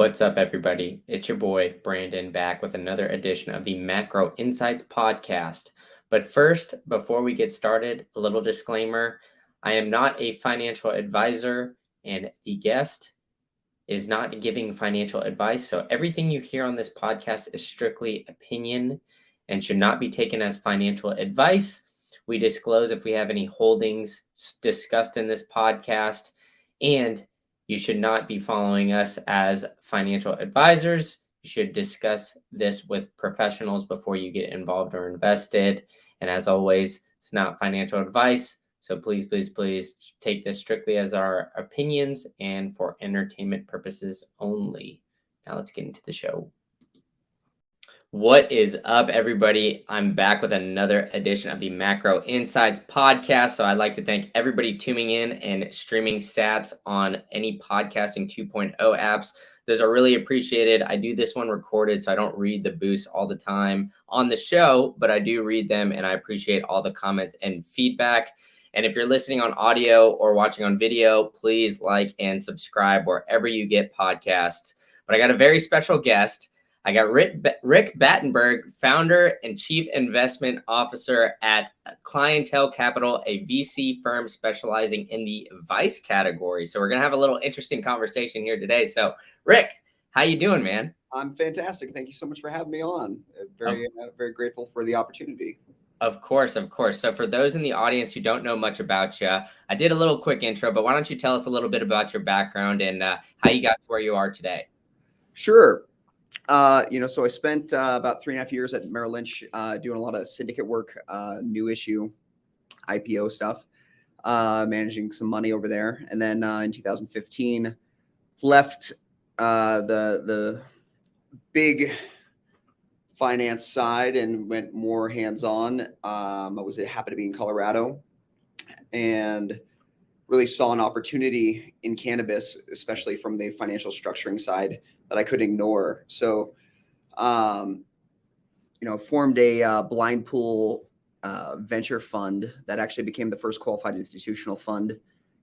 What's up, everybody? It's your boy, Brandon, back with another edition of the Macro Insights podcast. But first, before we get started, a little disclaimer. I am not a financial advisor, and the guest is not giving financial advice. So everything you hear on this podcast is strictly opinion and should not be taken as financial advice. We disclose if we have any holdings discussed in this podcast, and you should not be following us as financial advisors. You should discuss this with professionals before you get involved or invested. And as always, it's not financial advice. So please take this strictly as our opinions and for entertainment purposes only. Now let's get into the show. What is up, everybody? I'm back with another edition of the Macro Insights podcast. So I'd like to thank everybody tuning in and streaming sats on any podcasting 2.0 apps. Those are really appreciated. I do this one recorded, so I don't read the boosts all the time on the show, but I do read them, and I appreciate all the comments and feedback. And if you're listening on audio or watching on video, please like and subscribe wherever you get podcasts. But I got a very special guest. I got Rick Batenburg, founder and chief investment officer at Clientele Capital, a VC firm specializing in the advice category. So we're going to have a little interesting conversation here today. So Rick, how you doing, man? I'm fantastic. Thank you so much for having me on. Very grateful for the opportunity. Of course. So for those in the audience who don't know much about you, I did a little quick intro, but why don't you tell us a little bit about your background and how you got to where you are today? Sure. So I spent about 3.5 years at Merrill Lynch doing a lot of syndicate work, new issue, IPO stuff, managing some money over there. And then in 2015, left the big finance side and went more hands-on. Happened to be in Colorado and really saw an opportunity in cannabis, especially from the financial structuring side, that I couldn't ignore. So, formed a blind pool venture fund that actually became the first qualified institutional fund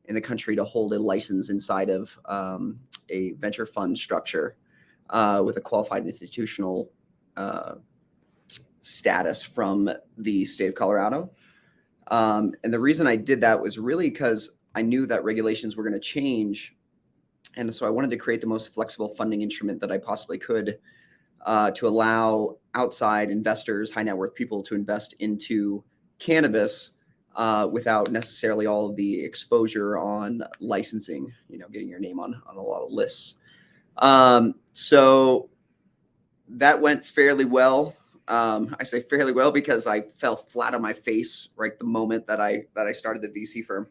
in the country to hold a license inside of a venture fund structure with a qualified institutional status from the state of Colorado. And the reason I did that was really because I knew that regulations were going to change. And so I wanted to create the most flexible funding instrument that I possibly could to allow outside investors, high net worth people to invest into cannabis without necessarily all of the exposure on licensing, getting your name on a lot of lists. So that went fairly well. I say fairly well because I fell flat on my face right the moment that I started the VC firm.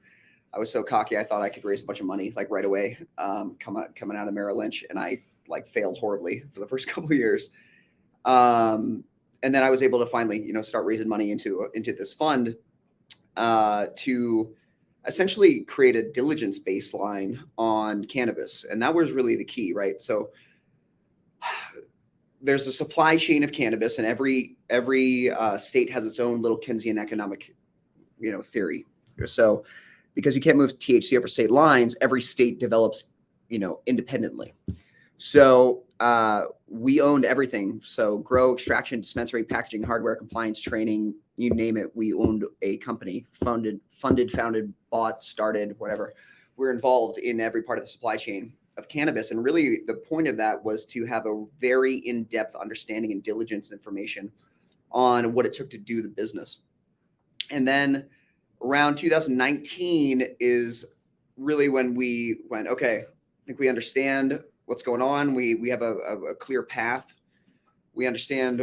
I was so cocky, I thought I could raise a bunch of money like right away, coming out of Merrill Lynch, and I failed horribly for the first couple of years. And then I was able to finally, start raising money into this fund to essentially create a diligence baseline on cannabis, and that was really the key, right? So there's a supply chain of cannabis, and every state has its own little Keynesian economic, theory. So because you can't move THC over state lines, every state develops, independently. So we owned everything. So grow, extraction, dispensary, packaging, hardware, compliance, training, you name it. We owned a company, funded, founded, bought, started, whatever. We're involved in every part of the supply chain of cannabis. And really the point of that was to have a very in-depth understanding and diligence information on what it took to do the business. And then around 2019 is really when we went, okay, I think we understand what's going on. We have a clear path. We understand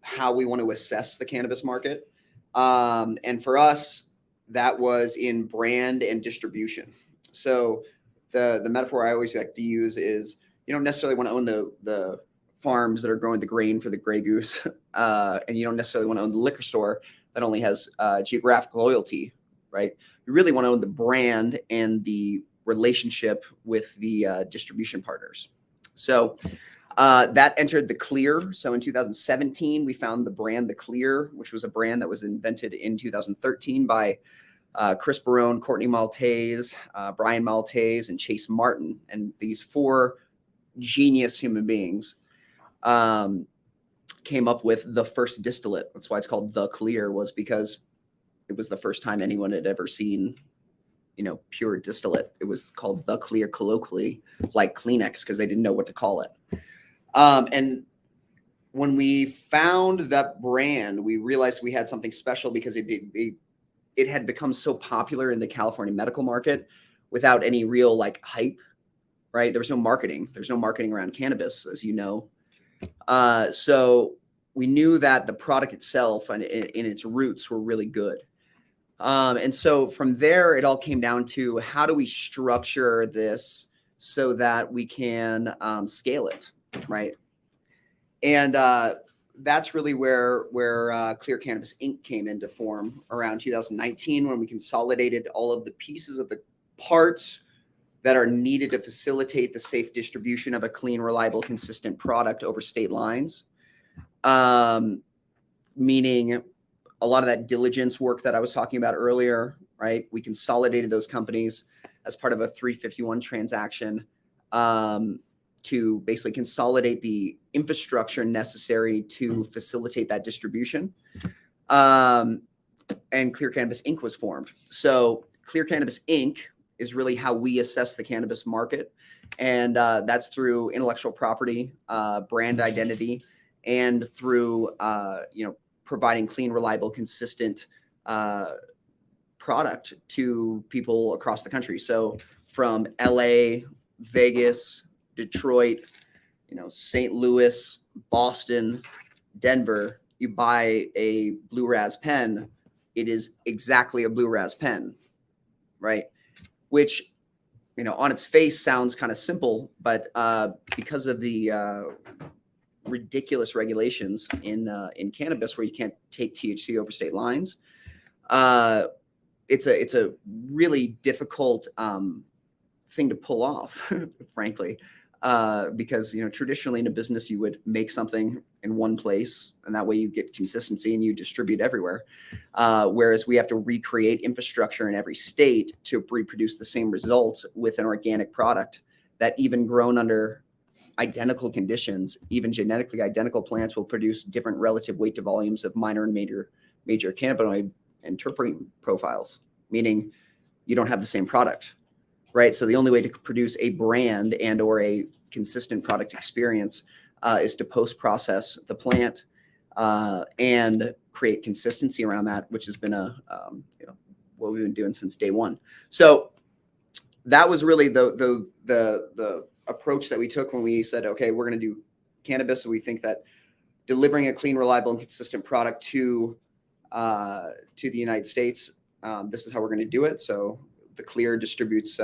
how we want to assess the cannabis market. And for us, that was in brand and distribution. So the metaphor I always like to use is you don't necessarily want to own the farms that are growing the grain for the Grey Goose. And you don't necessarily want to own the liquor store that only has geographic loyalty, right? You really want to own the brand and the relationship with the distribution partners. So that entered the Clear. So in 2017, we found the brand The Clear, which was a brand that was invented in 2013 by Chris Barone, Courtney Maltese, Brian Maltese, and Chase Martin. And these four genius human beings came up with the first distillate. That's why it's called the clear, was because it was the first time anyone had ever seen, pure distillate. It was called the clear colloquially, like Kleenex, because they didn't know what to call it. And when we found that brand, we realized we had something special because it had become so popular in the California medical market without any real like hype, right? There was no marketing. There's no marketing around cannabis, as you know. So we knew that the product itself and in its roots were really good. And so from there, it all came down to how do we structure this so that we can scale it, right? And that's really where Clear Cannabis Inc. came into form around 2019, when we consolidated all of the pieces of the parts that are needed to facilitate the safe distribution of a clean, reliable, consistent product over state lines. Meaning a lot of that diligence work that I was talking about earlier, right? We consolidated those companies as part of a 351 transaction to basically consolidate the infrastructure necessary to facilitate that distribution. And Clear Cannabis Inc. was formed. So Clear Cannabis Inc. is really how we assess the cannabis market. And that's through intellectual property, brand identity, and through, providing clean, reliable, consistent product to people across the country. So from LA, Vegas, Detroit, St. Louis, Boston, Denver, you buy a Blue Raz pen, it is exactly a Blue Raz pen, right? Which, on its face sounds kind of simple, but because of the ridiculous regulations in cannabis where you can't take THC over state lines, it's a really difficult thing to pull off, frankly, because traditionally in a business you would make something in one place and that way you get consistency and you distribute everywhere, whereas we have to recreate infrastructure in every state to reproduce the same results with an organic product that, even grown under identical conditions, even genetically identical plants, will produce different relative weight to volumes of minor and major cannabinoid and terpene profiles, meaning you don't have the same product, right? So the only way to produce a brand and or a consistent product experience is to post-process the plant and create consistency around that, which has been what we've been doing since day one. So that was really the approach that we took when we said, okay, we're going to do cannabis. We think that delivering a clean, reliable, and consistent product to the United States, this is how we're going to do it. So the Clear distributes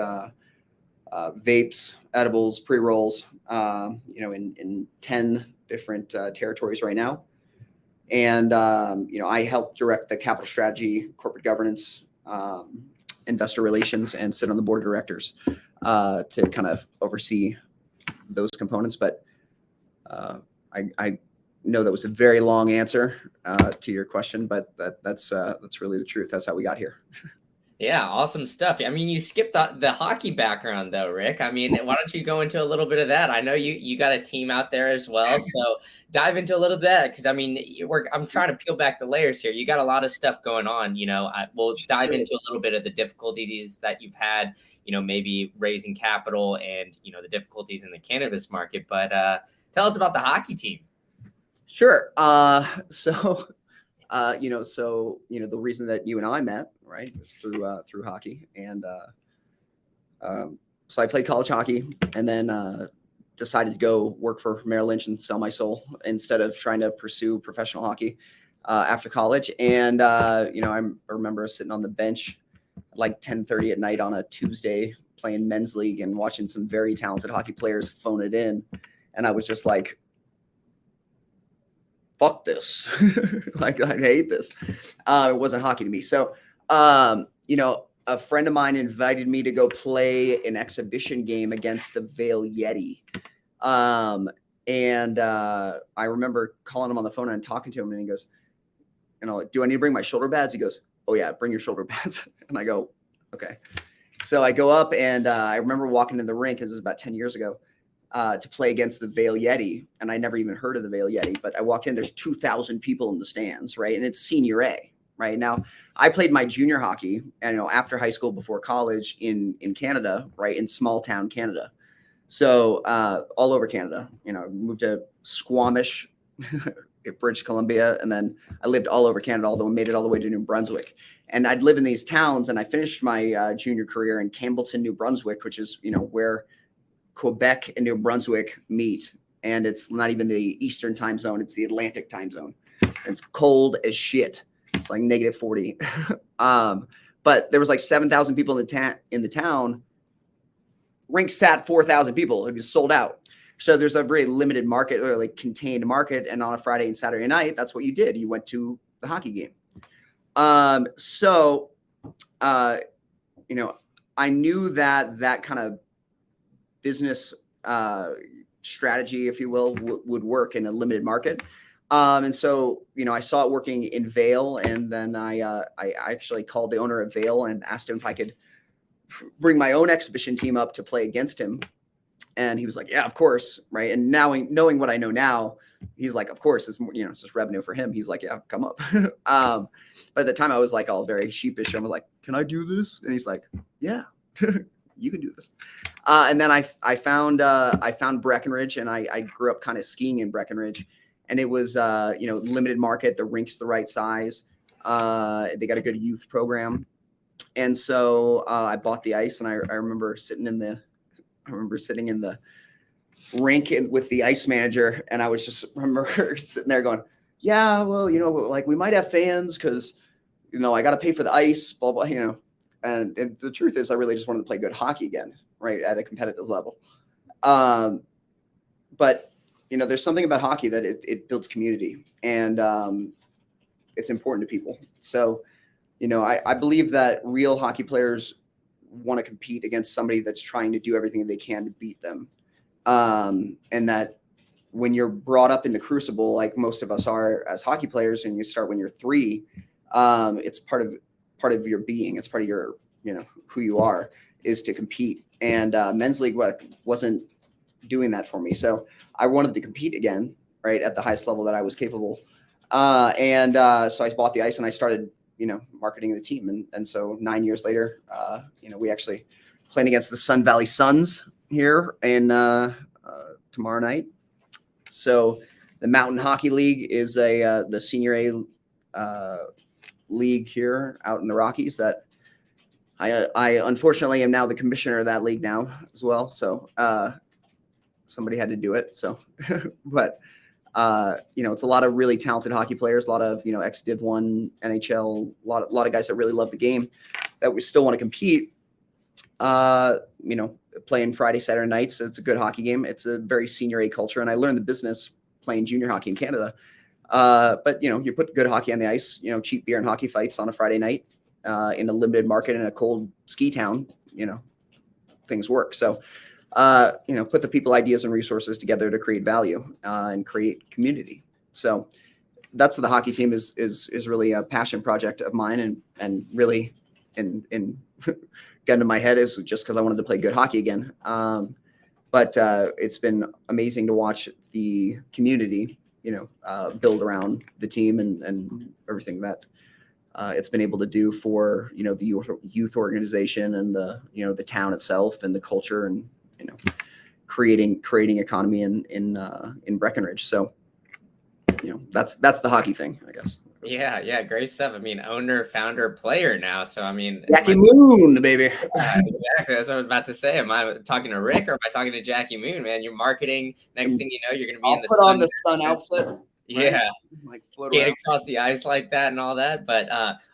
vapes, edibles, pre-rolls, in 10 different territories right now. And, I help direct the capital strategy, corporate governance, investor relations, and sit on the board of directors to kind of oversee those components. But I know that was a very long answer to your question, but that's really the truth. That's how we got here. Yeah, awesome stuff. I mean, you skipped the hockey background though, Rick. I mean, why don't you go into a little bit of that? I know you got a team out there as well, so dive into a little bit of that, because I mean, I'm trying to peel back the layers here. You got a lot of stuff going on. We'll dive into a little bit of the difficulties that you've had. Maybe raising capital and the difficulties in the cannabis market. But tell us about the hockey team. Sure. So the reason that you and I met, right, was through hockey. And so I played college hockey and then decided to go work for Merrill Lynch and sell my soul instead of trying to pursue professional hockey after college. And, I remember sitting on the bench like 10:30 at night on a Tuesday playing men's league and watching some very talented hockey players phone it in. And I was just like, fuck this. Like, I hate this. It wasn't hockey to me. So, a friend of mine invited me to go play an exhibition game against the Vail Yeti. And I remember calling him on the phone and talking to him, and he goes, do I need to bring my shoulder pads? He goes, oh yeah, bring your shoulder pads. And I go, okay. So I go up and I remember walking in the rink, this is about 10 years ago. to play against the Vale Yeti. And I never even heard of the Vale Yeti, but I walked in, there's 2,000 people in the stands, right? And it's senior A, right? Now, I played my junior hockey, and, after high school, before college in Canada, right? In small town Canada. So all over Canada, moved to Squamish, British Columbia, and then I lived all over Canada, although I made it all the way to New Brunswick. And I'd live in these towns, and I finished my junior career in Campbellton, New Brunswick, which is, where Quebec and New Brunswick meet. And it's not even the Eastern time zone, it's the Atlantic time zone. And it's cold as shit. It's like -40. But there was like 7,000 people in the town. Rink sat 4,000 people. It was sold out. So there's a very limited market, or like contained market. And on a Friday and Saturday night, that's what you did. You went to the hockey game. I knew that kind of business strategy, if you will, would work in a limited market. And so, I saw it working in Vale, and then I actually called the owner of Vale and asked him if I could bring my own exhibition team up to play against him. And he was like, yeah, of course. Right. And now, knowing what I know now, he's like, of course, it's more, it's just revenue for him. He's like, yeah, come up. But at the time I was like all very sheepish. I was like, can I do this? And he's like, yeah, you can do this. And then I found Breckenridge, and I grew up kind of skiing in Breckenridge, and it was, limited market. The rink's the right size. They got a good youth program. And so I bought the ice, and I remember sitting in the rink with the ice manager, and I was just remember sitting there going, yeah, well, like we might have fans because, I got to pay for the ice, blah, blah, and the truth is I really just wanted to play good hockey again, right, at a competitive level. But, there's something about hockey that it builds community, and it's important to people. So, I believe that real hockey players want to compete against somebody that's trying to do everything they can to beat them. And that when you're brought up in the crucible, like most of us are as hockey players, and you start when you're 3, it's part of your being. It's part of your, who you are, is to compete. And men's league wasn't doing that for me. So I wanted to compete again, right, at the highest level that I was capable. So I bought the ice, and I started, marketing the team. And so 9 years later, we actually playing against the Sun Valley Suns here in tomorrow night. So the Mountain Hockey League is the senior A league here out in the Rockies that I unfortunately am now the commissioner of that league now as well. So somebody had to do it. So, but it's a lot of really talented hockey players, a lot of, ex-Div 1, NHL, a lot of guys that really love the game, that we still want to compete, playing Friday, Saturday nights. It's a good hockey game. It's a very senior A culture. And I learned the business playing junior hockey in Canada. But, you put good hockey on the ice, cheap beer and hockey fights on a Friday night in a limited market in a cold ski town, things work. So, put the people, ideas, and resources together to create value and create community. So that's what the hockey team is really a passion project of mine, and really in gun to my head is just because I wanted to play good hockey again. But it's been amazing to watch the community, build around the team and everything that it's been able to do for, the youth organization and the town itself and the culture and, creating economy in Breckenridge. So, that's the hockey thing, I guess. Yeah, great stuff. I mean, owner, founder, player now. So, I mean, Jackie Moon, baby. Exactly. That's what I was about to say. Am I talking to Rick or am I talking to Jackie Moon, man? You're marketing. Next thing you know, you're going to be in the put sun. On the sun outfit. Yeah. Right? Like skate across the ice like that and all that. But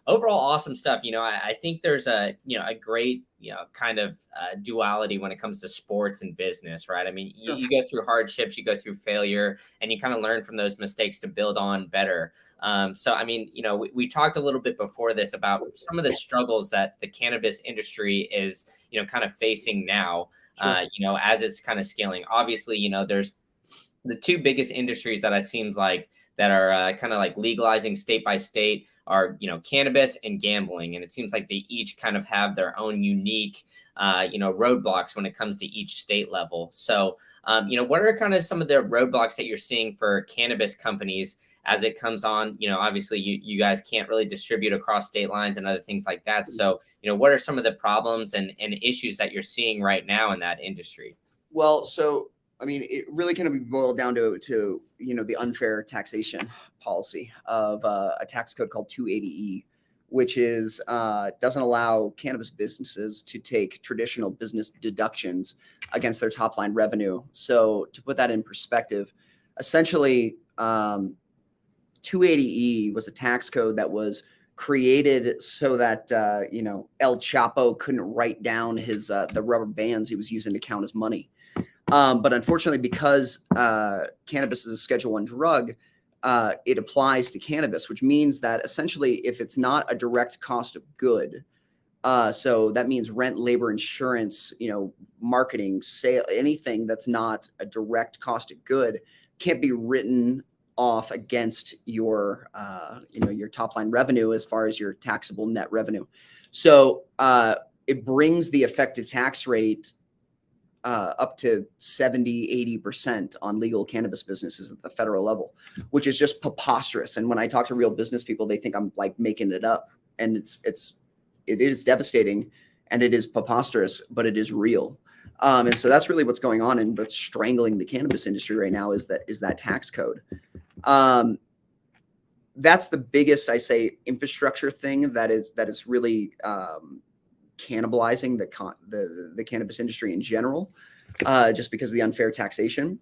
overall, awesome stuff. I think there's a great, kind of duality when it comes to sports and business, right? I mean, you go through hardships, you go through failure, and you kind of learn from those mistakes to build on better. So, I mean, we talked a little bit before this about some of the struggles that the cannabis industry is, kind of facing now, Sure. as it's kind of scaling. Obviously, there's the two biggest industries that it seems like that are kind of like legalizing state by state are, cannabis and gambling. And it seems like they each kind of have their own unique, roadblocks when it comes to each state level. So, what are kind of some of the roadblocks that you're seeing for cannabis companies as it comes on? Obviously you guys can't really distribute across state lines and other things like that. So, what are some of the problems and issues that you're seeing right now in that industry? Well, so I mean, it really kind of be boiled down to the unfair taxation policy of a tax code called 280E, which is doesn't allow cannabis businesses to take traditional business deductions against their top line revenue. So to put that in perspective, essentially, 280E was a tax code that was created so that El Chapo couldn't write down his the rubber bands he was using to count his money. But unfortunately, because cannabis is a Schedule I drug, it applies to cannabis, which means that essentially, if it's not a direct cost of good, so that means rent, labor, insurance, marketing, sale, anything that's not a direct cost of good can't be written off against your, your top line revenue as far as your taxable net revenue. So it brings the effective tax rate up to 70-80% on legal cannabis businesses at the federal level, which is just preposterous. And when I talk to real business people, they think I'm like making it up, and it is devastating, and it is preposterous, but it is real. And so that's really what's going on, and what's strangling the cannabis industry right now is that tax code. That's the biggest, I say, infrastructure thing that is really cannibalizing the cannabis industry in general, just because of the unfair taxation.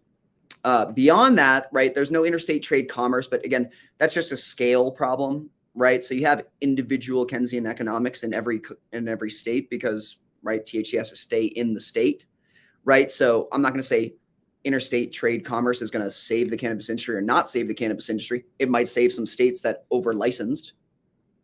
Beyond that, right, there's no interstate trade commerce, but again, that's just a scale problem, right? So you have individual Keynesian economics in every state because, right, THC has to stay in the state, right? So I'm not going to say interstate trade commerce is going to save the cannabis industry or not save the cannabis industry. It might save some states that over licensed,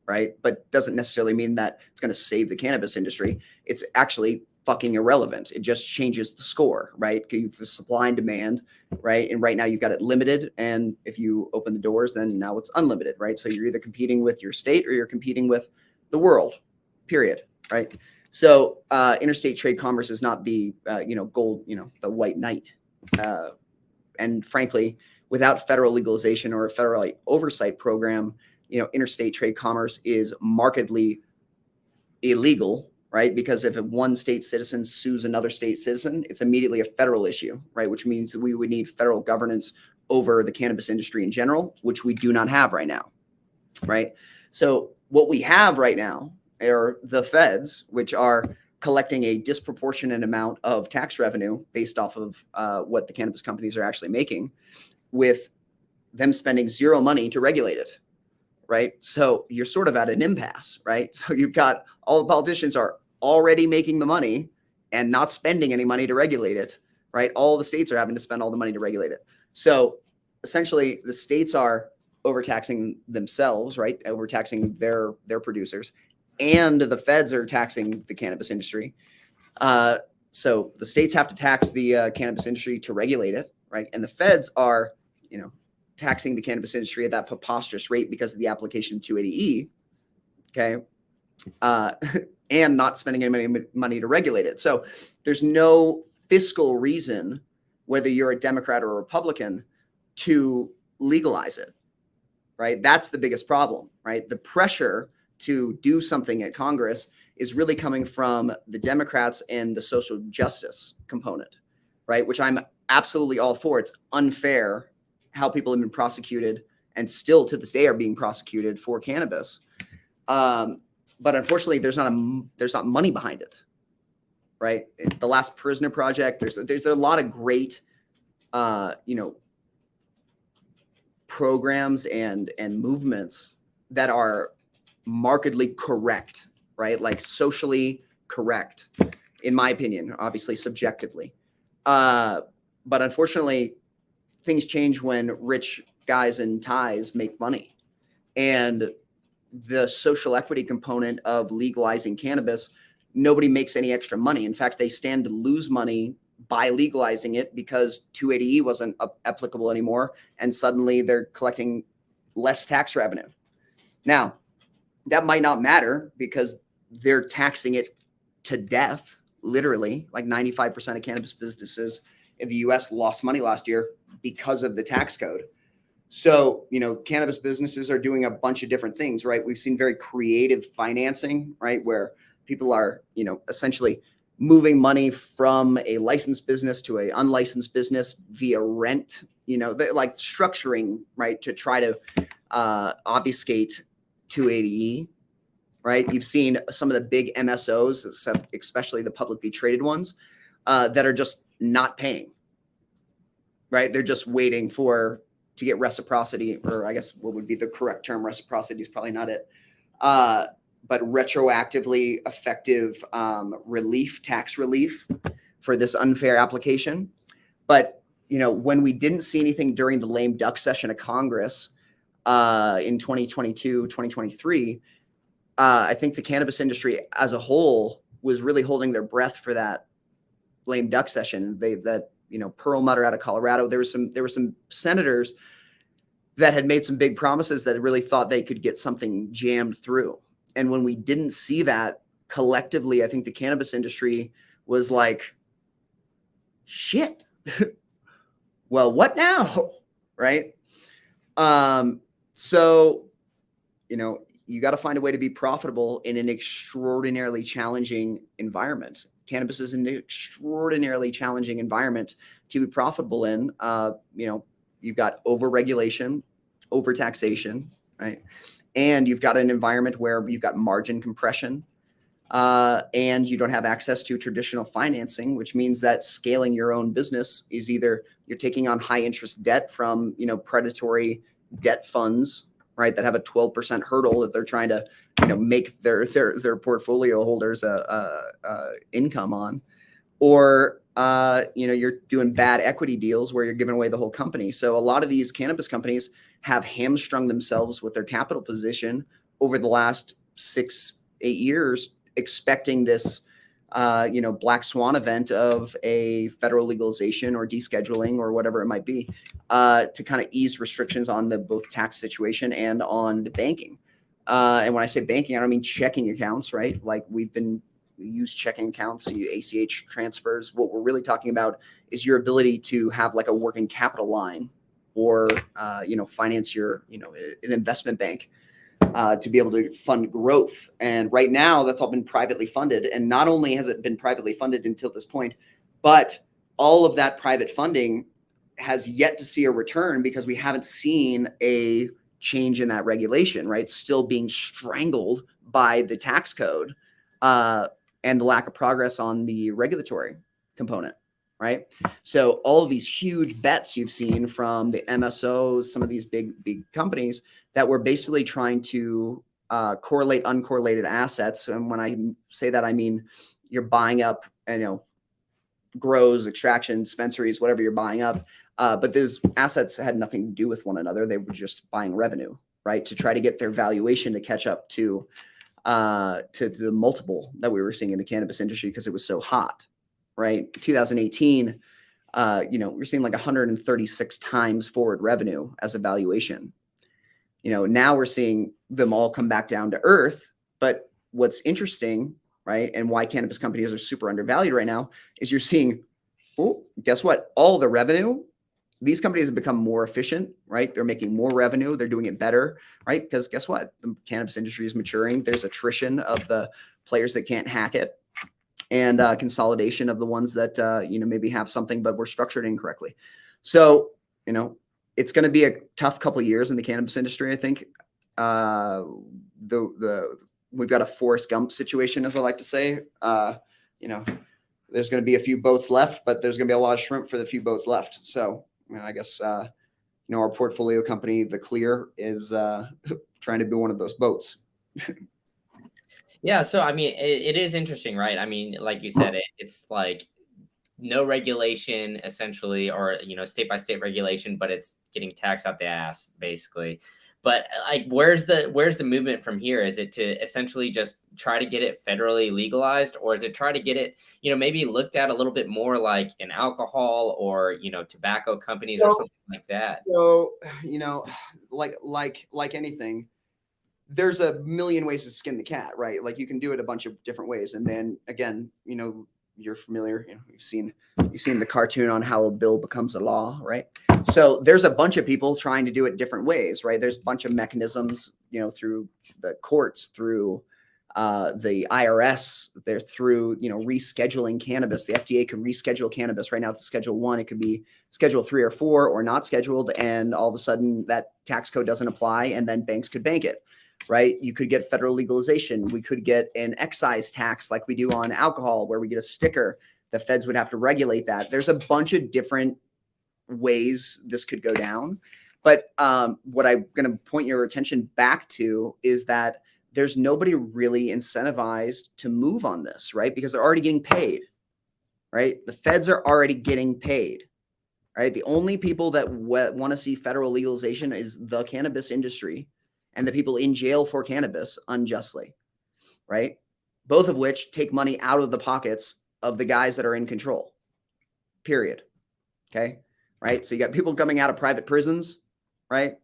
right? But doesn't necessarily mean that it's going to save the cannabis industry. It's actually fucking irrelevant. It just changes the score, right? You've supply and demand, right? And right now you've got it limited. And if you open the doors, then now it's unlimited, right? So you're either competing with your state or you're competing with the world, period, right? So interstate trade commerce is not the, gold, the white knight. And frankly, without federal legalization or a federal oversight program, interstate trade commerce is markedly illegal, right? Because if one state citizen sues another state citizen, it's immediately a federal issue, right? Which means we would need federal governance over the cannabis industry in general, which we do not have right now, right? So what we have right now are the feds, which are collecting a disproportionate amount of tax revenue based off of what the cannabis companies are actually making, with them spending zero money to regulate it. Right. So you're sort of at an impasse, right? So you've got all the politicians are already making the money and not spending any money to regulate it, right? All the states are having to spend all the money to regulate it. So essentially the states are overtaxing themselves, right? Overtaxing their producers, and the feds are taxing the cannabis industry. So the states have to tax the cannabis industry to regulate it, right? And the feds are, taxing the cannabis industry at that preposterous rate because of the application of 280E, okay, and not spending any money to regulate it. So there's no fiscal reason, whether you're a Democrat or a Republican, to legalize it, right? That's the biggest problem, right? The pressure to do something at Congress is really coming from the Democrats and the social justice component, right? Which I'm absolutely all for. It's unfair how people have been prosecuted and still to this day are being prosecuted for cannabis. But unfortunately, there's not money behind it, right? The Last Prisoner Project, there's a lot of great, programs and movements that are markedly correct, right? Like socially correct, in my opinion, obviously subjectively. But unfortunately, things change when rich guys in ties make money. And the social equity component of legalizing cannabis, nobody makes any extra money. In fact, they stand to lose money by legalizing it because 280E wasn't applicable anymore, and suddenly they're collecting less tax revenue. Now, that might not matter because they're taxing it to death, literally. Like 95% of cannabis businesses in the US lost money last year because of the tax code. So, cannabis businesses are doing a bunch of different things, right? We've seen very creative financing, right? Where people are, essentially moving money from a licensed business to a unlicensed business via rent, they're like structuring, right, to try to obfuscate 280E, right? You've seen some of the big MSOs, especially the publicly traded ones, that are just not paying, right? They're just waiting to get reciprocity, or I guess what would be the correct term. Reciprocity is probably not it. But retroactively effective tax relief for this unfair application. But, when we didn't see anything during the lame duck session of Congress in 2022, 2023, I think the cannabis industry as a whole was really holding their breath for that lame duck session. Perlmutter out of Colorado, there were some senators that had made some big promises that really thought they could get something jammed through. And when we didn't see that collectively, I think the cannabis industry was like, shit, well, what now? Right? So, you got to find a way to be profitable in an extraordinarily challenging environment. Cannabis is an extraordinarily challenging environment to be profitable in. You've got over-regulation, over-taxation, right? And you've got an environment where you've got margin compression, and you don't have access to traditional financing, which means that scaling your own business is either you're taking on high interest debt from, predatory debt funds, right, that have a 12% hurdle that they're trying to, make their portfolio holders income on, or you're doing bad equity deals where you're giving away the whole company. So a lot of these cannabis companies have hamstrung themselves with their capital position over the last 6-8 years, expecting this black swan event of a federal legalization or descheduling or whatever it might be, to kind of ease restrictions on the both tax situation and on the banking. And when I say banking, I don't mean checking accounts, right? Like we use checking accounts, ACH transfers. What we're really talking about is your ability to have like a working capital line, or finance your an investment bank, to be able to fund growth. And right now, that's all been privately funded. And not only has it been privately funded until this point, but all of that private funding has yet to see a return because we haven't seen a change in that regulation, right? Still being strangled by the tax code, and the lack of progress on the regulatory component, right? So all of these huge bets you've seen from the MSOs, some of these big companies that were basically trying to correlate uncorrelated assets. And when I say that, I mean you're buying up, grows, extraction, dispensaries, whatever you're buying up. But those assets had nothing to do with one another. They were just buying revenue, right, to try to get their valuation to catch up to the multiple that we were seeing in the cannabis industry because it was so hot, right? 2018, we're seeing like 136 times forward revenue as a valuation. Now we're seeing them all come back down to earth. But what's interesting, right, and why cannabis companies are super undervalued right now is you're seeing, guess what? All the revenue, these companies have become more efficient, right? They're making more revenue. They're doing it better, right? Because guess what? The cannabis industry is maturing. There's attrition of the players that can't hack it, and consolidation of the ones that, maybe have something, but were structured incorrectly. So, it's going to be a tough couple of years in the cannabis industry. I think we've got a Forrest Gump situation, as I like to say. There's going to be a few boats left, but there's going to be a lot of shrimp for the few boats left. So, I guess, our portfolio company, The Clear, is trying to be one of those boats. Yeah. So, I mean, it is interesting, right? I mean, like you said, it's like no regulation essentially, or, state by state regulation, but it's getting taxed out the ass basically. But like, where's the movement from here? Is it to essentially just try to get it federally legalized, or is it try to get it, maybe looked at a little bit more like an alcohol or, tobacco companies or So, something like that? so you know, like anything, there's a million ways to skin the cat, right? Like you can do it a bunch of different ways. And then again, you're familiar, you've seen the cartoon on how a bill becomes a law, right? So there's a bunch of people trying to do it different ways, right? There's a bunch of mechanisms, through the courts, through the IRS, they're through, rescheduling cannabis. The FDA could reschedule cannabis. Right now it's a Schedule 1. It could be Schedule 3 or 4 or not scheduled. And all of a sudden that tax code doesn't apply, and then banks could bank it. Right? You could get federal legalization. We could get an excise tax like we do on alcohol, where we get a sticker. The feds would have to regulate that. There's a bunch of different ways this could go down. But what I'm going to point your attention back to is that there's nobody really incentivized to move on this, right? Because they're already getting paid, right? The feds are already getting paid, right? The only people that want to see federal legalization is the cannabis industry and the people in jail for cannabis unjustly, right? Both of which take money out of the pockets of the guys that are in control, period. Okay. Right. So you got people coming out of private prisons, right?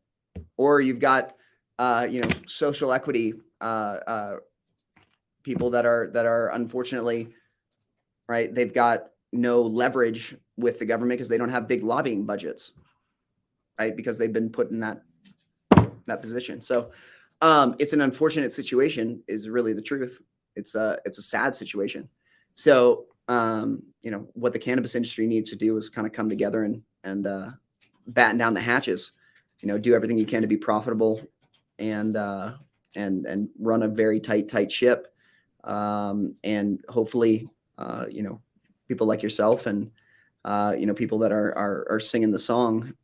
Or you've got, social equity people that are unfortunately, right, they've got no leverage with the government because they don't have big lobbying budgets, right? Because they've been put in that position. So it's an unfortunate situation, is really the truth. It's a sad situation. So what the cannabis industry needs to do is kind of come together and batten down the hatches, do everything you can to be profitable and run a very tight ship. And hopefully, people like yourself and, people that are singing the song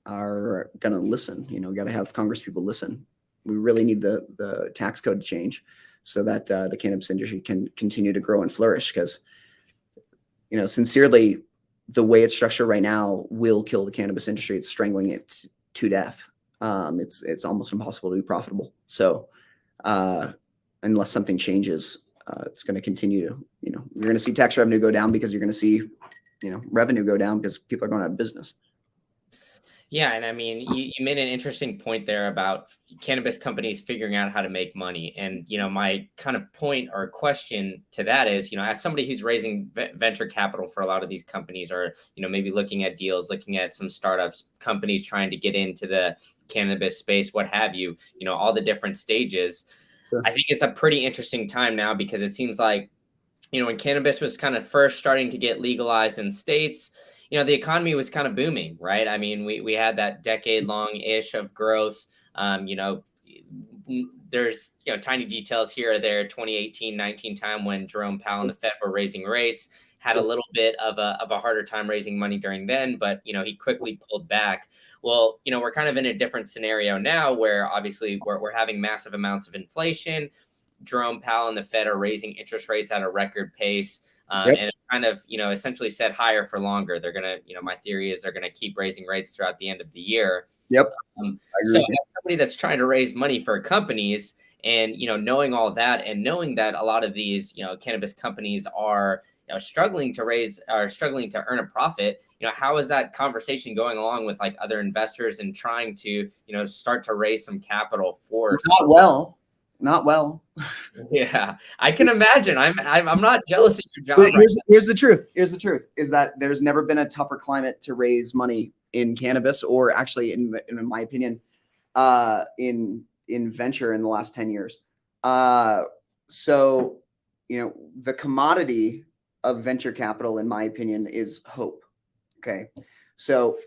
are going to listen. We got to have Congress people listen. We really need the tax code to change so that the cannabis industry can continue to grow and flourish. Because, sincerely, the way it's structured right now will kill the cannabis industry. It's strangling it to death. It's almost impossible to be profitable. So unless something changes, it's going to continue to, you're going to see tax revenue go down because you're going to see, revenue go down because people are going out of business. Yeah, and I mean, you made an interesting point there about cannabis companies figuring out how to make money. And, my kind of point or question to that is, as somebody who's raising venture capital for a lot of these companies, or, maybe looking at deals, looking at some startups, companies trying to get into the cannabis space, what have you, all the different stages. Sure. I think it's a pretty interesting time now because it seems like, when cannabis was kind of first starting to get legalized in states, the economy was kind of booming, right? I mean, we had that decade long ish of growth. There's, tiny details here or there, 2018-19 time when Jerome Powell and the Fed were raising rates, had a little bit of a harder time raising money during then, but, he quickly pulled back. Well, we're kind of in a different scenario now where obviously we're having massive amounts of inflation. Jerome Powell and the Fed are raising interest rates at a record pace. And it kind of, essentially set higher for longer. They're going to, my theory is they're going to keep raising rates throughout the end of the year. Yep. So as somebody that's trying to raise money for companies and, knowing all that and knowing that a lot of these, cannabis companies are, struggling to earn a profit, how is that conversation going along with like other investors and trying to, start to raise some capital for Not well. Yeah, I can imagine. I'm not jealous of your job. Here's the truth. Here's the truth: is that there's never been a tougher climate to raise money in cannabis, or actually, in my opinion, in venture in the last 10 years. So, the commodity of venture capital, in my opinion, is hope. Okay, so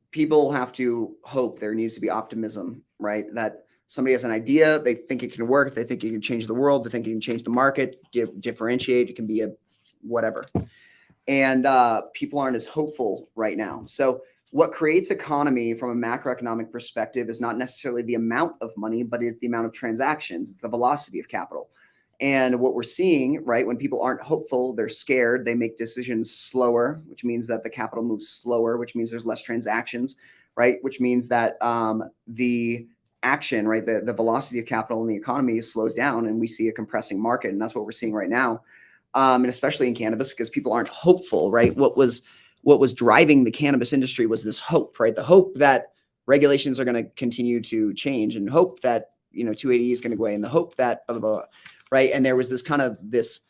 people have to hope. There needs to be optimism, right? That somebody has an idea, they think it can work, they think it can change the world, they think it can change the market, differentiate, it can be a whatever. And people aren't as hopeful right now. So what creates economy from a macroeconomic perspective is not necessarily the amount of money, but it's the amount of transactions. It's the velocity of capital. And what we're seeing, right, when people aren't hopeful, they're scared, they make decisions slower, which means that the capital moves slower, which means there's less transactions, right? Which means that the action, right, the velocity of capital in the economy slows down, and we see a compressing market, and that's what we're seeing right now, and especially in cannabis, because people aren't hopeful, right? What was driving the cannabis industry was this hope, right? The hope that regulations are going to continue to change, and hope that 280 is going to go away, and the hope that blah, blah, blah, right? And there was this kind of this,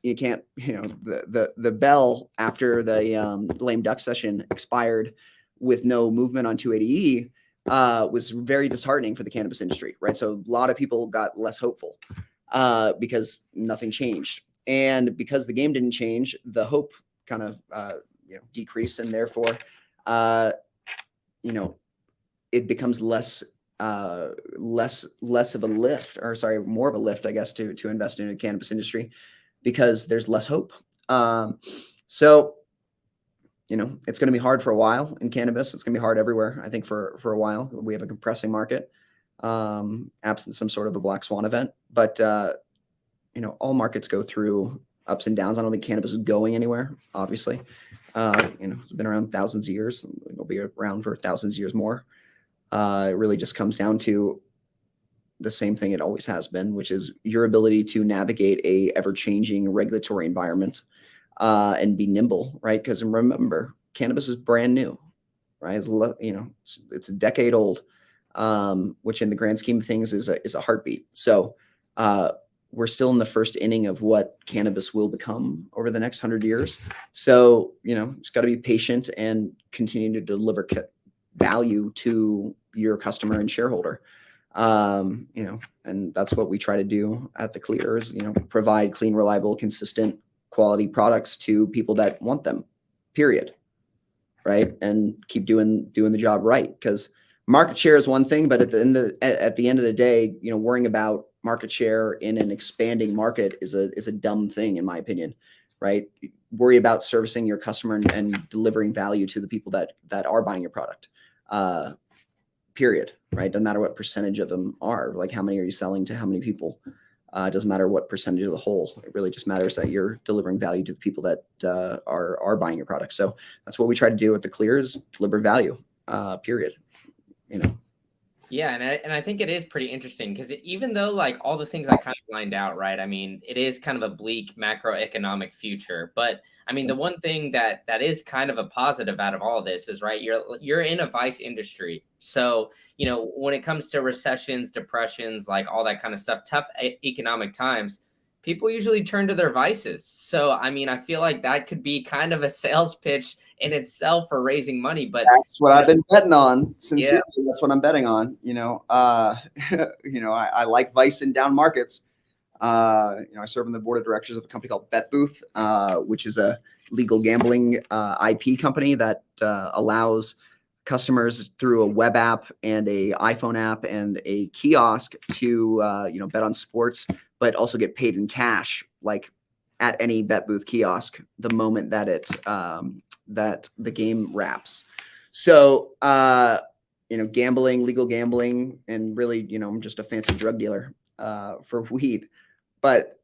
you can't, the bell after the lame duck session expired with no movement on 280E was very disheartening for the cannabis industry, right? So a lot of people got less hopeful because nothing changed. And because the game didn't change, the hope kind of decreased, and therefore it becomes less of a lift, or sorry, more of a lift, I guess, to invest in a cannabis industry, because there's less hope. So it's going to be hard for a while in cannabis. It's going to be hard everywhere, I think, for a while. We have a compressing market, absent some sort of a black swan event. But all markets go through ups and downs. I don't think cannabis is going anywhere, obviously. It's been around thousands of years. It'll be around for thousands of years more. It really just comes down to the same thing it always has been, which is your ability to navigate a ever-changing regulatory environment and be nimble, right? Because remember, cannabis is brand new, right? It's a decade old, which in the grand scheme of things is a heartbeat. So we're still in the first inning of what cannabis will become over the next 100 years. So it's got to be patient and continue to deliver value to your customer and shareholder. And that's what we try to do at the Clear is, provide clean, reliable, consistent, quality products to people that want them, period. Right. And keep doing the job right. Because market share is one thing, but at the end of the day, worrying about market share in an expanding market is a dumb thing, in my opinion. Right. Worry about servicing your customer and delivering value to the people that are buying your product. Period. Right. Doesn't matter what percentage of them are. Like, how many are you selling to how many people? It doesn't matter what percentage of the whole. It really just matters that you're delivering value to the people that are buying your product. So that's what we try to do at the Clear, is deliver value. Period. Yeah, and I think it is pretty interesting, because even though, like, all the things I kind of lined out, right? I mean, it is kind of a bleak macroeconomic future, but I mean, the one thing that is kind of a positive out of all of this is, right, you're in a vice industry. So, when it comes to recessions, depressions, like all that kind of stuff, tough economic times, people usually turn to their vices. So, I mean, I feel like that could be kind of a sales pitch in itself for raising money. But that's what I've been betting on. Sincerely, yeah. that's what I'm betting on. I like vice in down markets. I serve on the board of directors of a company called BetBooth, which is a legal gambling IP company that allows customers through a web app and a iPhone app and a kiosk to bet on sports, but also get paid in cash, like at any BetBooth kiosk, the moment that that the game wraps. So gambling, legal gambling, and really, I'm just a fancy drug dealer for weed. But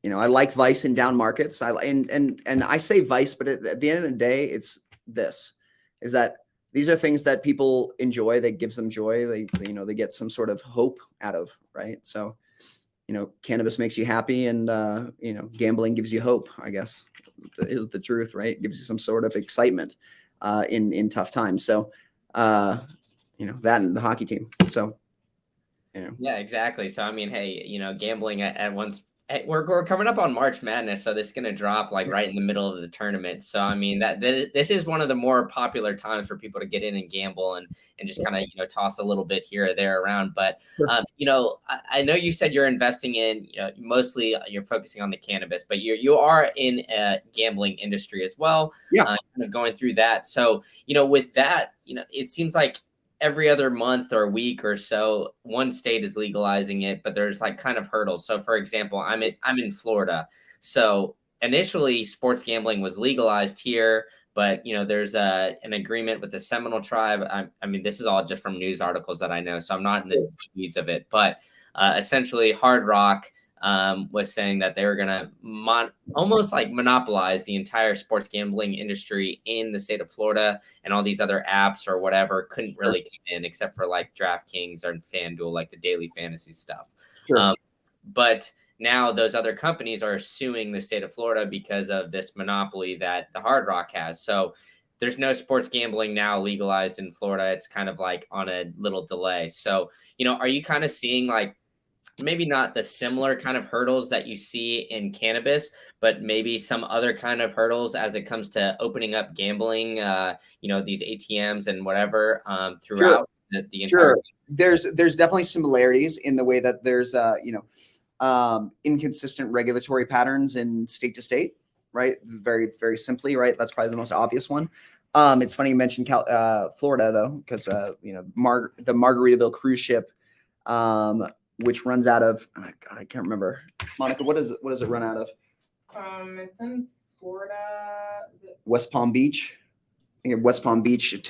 I like vice in down markets. And I say vice, but at the end of the day, it's is that these are things that people enjoy. That gives them joy. They get some sort of hope out of, right? So, cannabis makes you happy, and gambling gives you hope, I guess, is the truth, right? It gives you some sort of excitement in tough times. So, that and the hockey team. So, Yeah, exactly. So, I mean, hey, gambling at once. We're coming up on March Madness, so this is going to drop like right in the middle of the tournament. So, I mean, this is one of the more popular times for people to get in and gamble and just kind of toss a little bit here or there around. But I know you said you're investing in mostly you're focusing on the cannabis, but you are in a gambling industry as well. Yeah. Kind of going through that. So with that, it seems like every other month or week or so, one state is legalizing it, but there's like kind of hurdles. So for example, I'm in Florida. So initially sports gambling was legalized here, but there's an agreement with the Seminole tribe. I mean, this is all just from news articles that I know, so I'm not in the weeds of it, but essentially Hard Rock was saying that they were going to almost like monopolize the entire sports gambling industry in the state of Florida, and all these other apps or whatever couldn't really come in except for like DraftKings or FanDuel, like the daily fantasy stuff. Sure. But now those other companies are suing the state of Florida because of this monopoly that the Hard Rock has. So there's no sports gambling now legalized in Florida. It's kind of like on a little delay. So, are you kind of seeing like maybe not the similar kind of hurdles that you see in cannabis, but maybe some other kind of hurdles as it comes to opening up gambling, these ATMs and whatever throughout the entire. Sure. There's definitely similarities in the way that there's inconsistent regulatory patterns in state to state, right? Very, very simply, right? That's probably the most obvious one. It's funny you mentioned Florida though, because the Margaritaville cruise ship, which runs out of, oh God, I can't remember. Monica, what does it run out of? It's in Florida. Is it West Palm Beach? I think West Palm Beach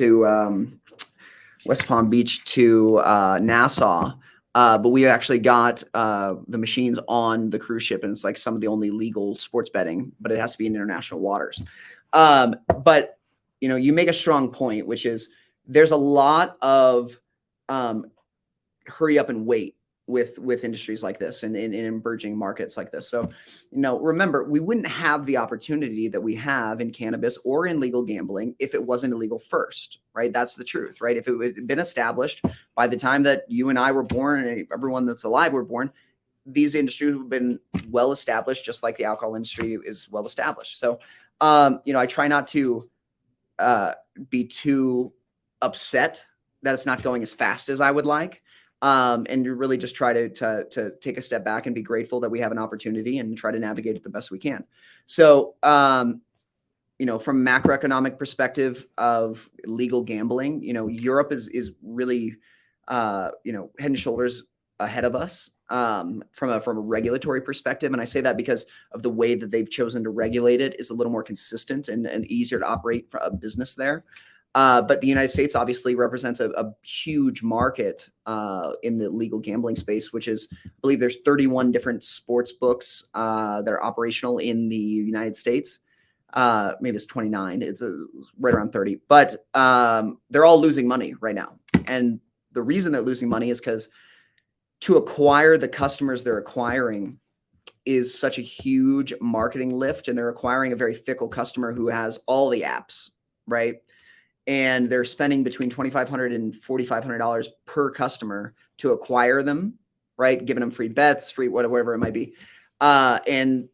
to Nassau. But we actually got the machines on the cruise ship, and it's like some of the only legal sports betting, but it has to be in international waters. But you make a strong point, which is there's a lot of hurry up and wait with industries like this and in emerging markets like this. So, remember, we wouldn't have the opportunity that we have in cannabis or in legal gambling if it wasn't illegal first, right? That's the truth, right? If it had been established by the time that you and I were born and everyone that's alive were born, these industries have been well established, just like the alcohol industry is well established. So, I try not to be too upset that it's not going as fast as I would like. And you really just try to take a step back and be grateful that we have an opportunity and try to navigate it the best we can. So, from macroeconomic perspective of legal gambling, Europe is really, head and shoulders ahead of us from a regulatory perspective. And I say that because of the way that they've chosen to regulate it is a little more consistent and easier to operate for a business there. But the United States obviously represents a huge market in the legal gambling space, which is, I believe there's 31 different sports books that are operational in the United States. Maybe it's 29. It's right around 30. But they're all losing money right now. And the reason they're losing money is because to acquire the customers they're acquiring is such a huge marketing lift. And they're acquiring a very fickle customer who has all the apps, right? And they're spending between $2,500 and $4,500 per customer to acquire them, right? Giving them free bets, free whatever it might be. And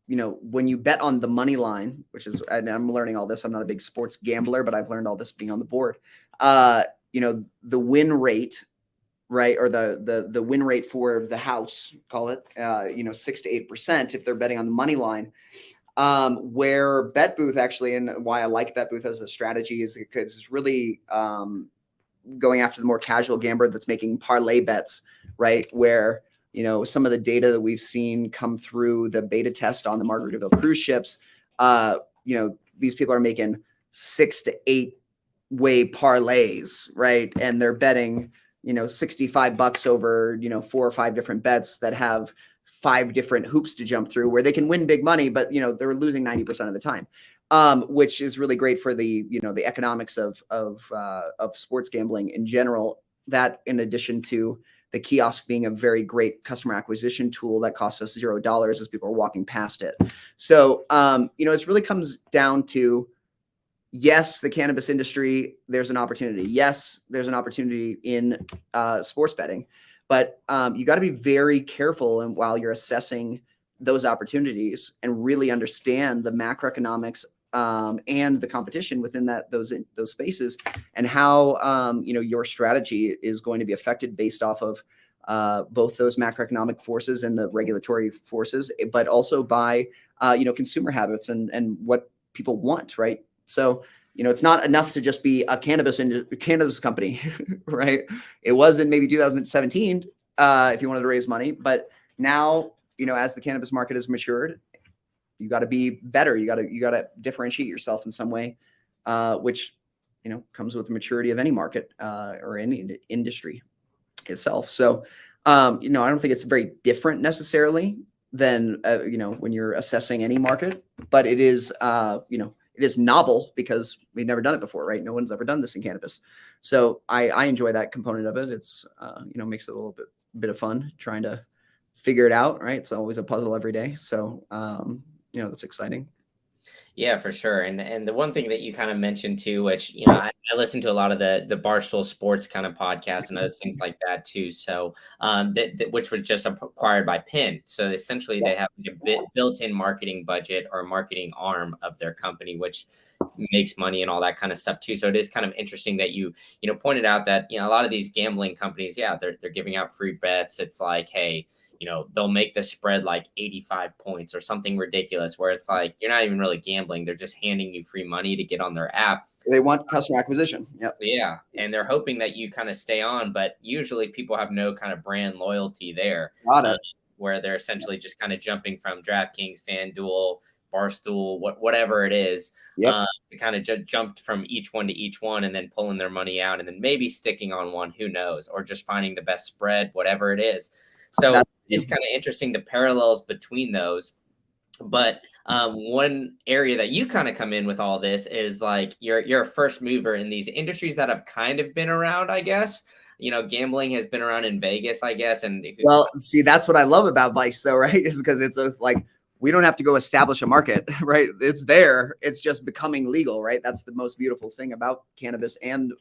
when you bet on the money line, which is, and I'm learning all this, I'm not a big sports gambler, but I've learned all this being on the board. The win rate, right? Or the win rate for the house, call it, 6 to 8% if they're betting on the money line. Where Bet Booth actually, and why I like Bet Booth as a strategy is because it's really going after the more casual gambler that's making parlay bets, right? Where, some of the data that we've seen come through the beta test on the Margaritaville cruise ships, these people are making 6 to 8 way parlays, right? And they're betting, $65 over, 4 or 5 different bets that have 5 different hoops to jump through where they can win big money, but they're losing 90% of the time, which is really great for the the economics of sports gambling in general. That in addition to the kiosk being a very great customer acquisition tool that costs us $0 as people are walking past it. So it really comes down to, yes, the cannabis industry, there's an opportunity. Yes, there's an opportunity in sports betting. But you got to be very careful and while you're assessing those opportunities and really understand the macroeconomics and the competition within those spaces and how your strategy is going to be affected based off of both those macroeconomic forces and the regulatory forces, but also by consumer habits and what people want, right? So it's not enough to just be a cannabis company, right? It was in maybe 2017 if you wanted to raise money, but now as the cannabis market has matured, you got to be better. You got to differentiate yourself in some way, which comes with the maturity of any market or any industry itself. So You know, I don't think it's very different necessarily than, you know, when you're assessing any market, but it is, you know, it is novel because we've never done it before, right? No one's ever done this in cannabis. So I enjoy that component of it. It's, you know, makes it a little bit of fun trying to figure it out, right? It's always a puzzle every day. So, you know, that's exciting. Yeah, for sure. And the one thing that you kind of mentioned too, which you know, I listen to a lot of the Barstool Sports kind of podcasts and other things like that too. So that which was just acquired by Penn. So essentially, Yeah. they have a built-in marketing budget or marketing arm of their company, which makes money and all that kind of stuff too. So it is kind of interesting that you know pointed out that you know a lot of these gambling companies, yeah, they're giving out free bets. It's like, hey, you know, they'll make the spread like 85 points or something ridiculous where it's like you're not even really gambling. They're just handing you free money to get on their app. They want customer acquisition. Yep. Yeah. And they're hoping that you kind of stay on, but usually people have no kind of brand loyalty there, Got uh, it. where they're essentially just kind of jumping from DraftKings, FanDuel, Barstool, whatever it is, Yep. to kind of jumped from each one to each one and then pulling their money out and then maybe sticking on one, who knows, or just finding the best spread, whatever it is. So That's it's kind of interesting the parallels between those. But one area that you kind of come in with all this is like you're a first mover in these industries that have kind of been around, I guess. You know, gambling has been around in Vegas, I guess, and Well, see, that's what I love about Vice, though, right? Is because it's like we don't have to go establish a market, right? It's there. It's just becoming legal, right? That's the most beautiful thing about cannabis and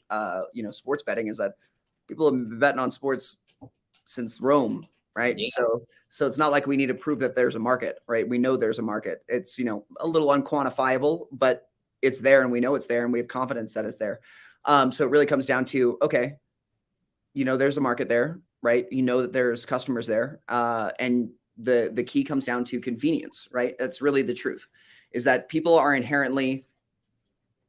you know, sports betting is that people have been betting on sports since Rome, right? yeah, So it's not like we need to prove that there's a market, right? We know there's a market. It's, you know, a little unquantifiable, but it's there and we know it's there and we have confidence that it's there. So it really comes down to, okay, you know, there's a market there, right? You know that there's customers there, and the key comes down to convenience, right? That's really the truth, is that people are inherently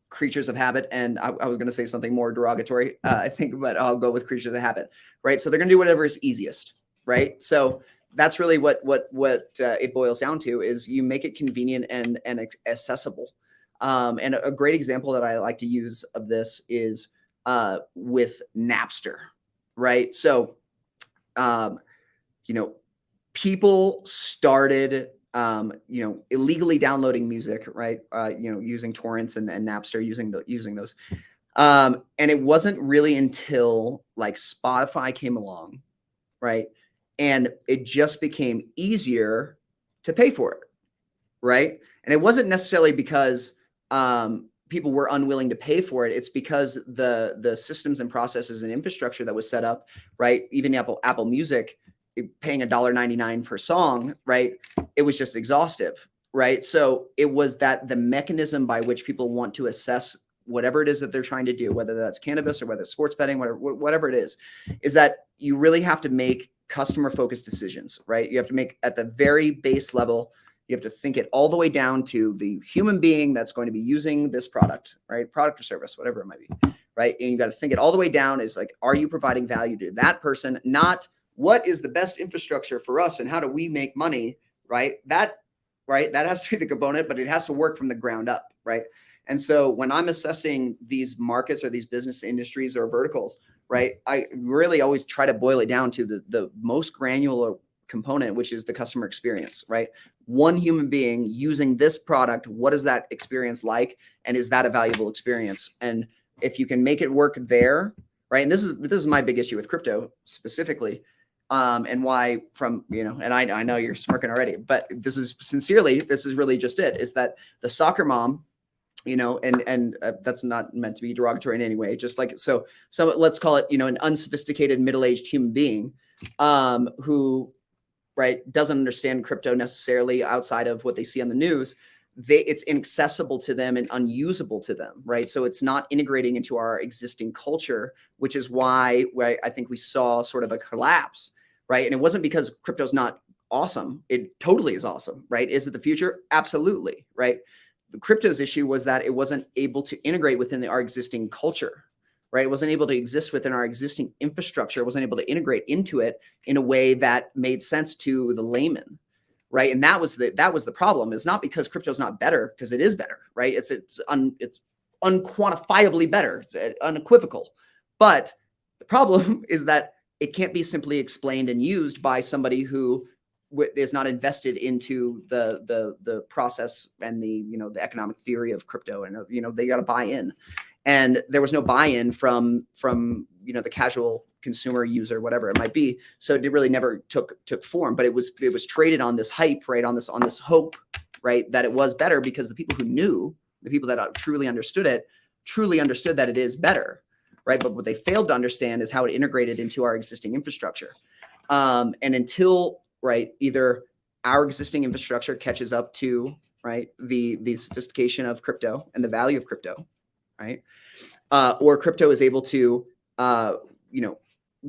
creatures of habit. And I was going to say something more derogatory, I think, but I'll go with creatures of habit, right? So they're going to do whatever is easiest, right? So that's really what it boils down to is you make it convenient and accessible. And a great example that I like to use of this is with Napster, right? So, you know, people started, you know, illegally downloading music, right? You know, using torrents and Napster, using those. And it wasn't really until like Spotify came along, right? And it just became easier to pay for it, right? And it wasn't necessarily because people were unwilling to pay for it. It's because the systems and processes and infrastructure that was set up, right? Even Apple Music, paying $1.99 per song, right? It was just exhaustive, right? So it was that the mechanism by which people want to assess whatever it is that they're trying to do, whether that's cannabis or whether it's sports betting, whatever it is that you really have to make customer focused decisions, right? You have to make at the very base level. You have to think it all the way down to the human being that's going to be using this product, right? Product or service, whatever it might be, right? And you got to think it all the way down is like, are you providing value to that person? Not what is the best infrastructure for us and how do we make money, right? That has to be the component, but it has to work from the ground up, right? And so when I'm assessing these markets or these business industries or verticals, right, I really always try to boil it down to the most granular component, which is the customer experience, right? One human being using this product, what is that experience like? And is that a valuable experience? And if you can make it work there, right? And this is my big issue with crypto specifically. And why from, you know, and I know you're smirking already, but this is really just it, is that the soccer mom, you know, and that's not meant to be derogatory in any way, just like, so let's call it, you know, an unsophisticated middle-aged human being, who, right, doesn't understand crypto necessarily outside of what they see on the news. It's inaccessible to them and unusable to them, right? So it's not integrating into our existing culture, which is why I think we saw sort of a collapse, right? And it wasn't because crypto's not awesome. It totally is awesome, right? Is it the future? Absolutely, right? The crypto's issue was that it wasn't able to integrate within our existing culture, right? It wasn't able to exist within our existing infrastructure. It wasn't able to integrate into it in a way that made sense to the layman, right? And that was the problem. It's not because crypto's not better, because it is better, right? It's unquantifiably better. It's unequivocal. But the problem is that it can't be simply explained and used by somebody who is not invested into the process and the the economic theory of crypto, and they got to buy in, and there was no buy-in from the casual consumer user, whatever it might be. So it really never took form, but it was traded on this hype, right, on this hope, right, that it was better, because the people who knew, the people that truly understood that it is better, right? But what they failed to understand is how it integrated into our existing infrastructure, and until, right, either our existing infrastructure catches up to, right, the sophistication of crypto and the value of crypto, right, or crypto is able to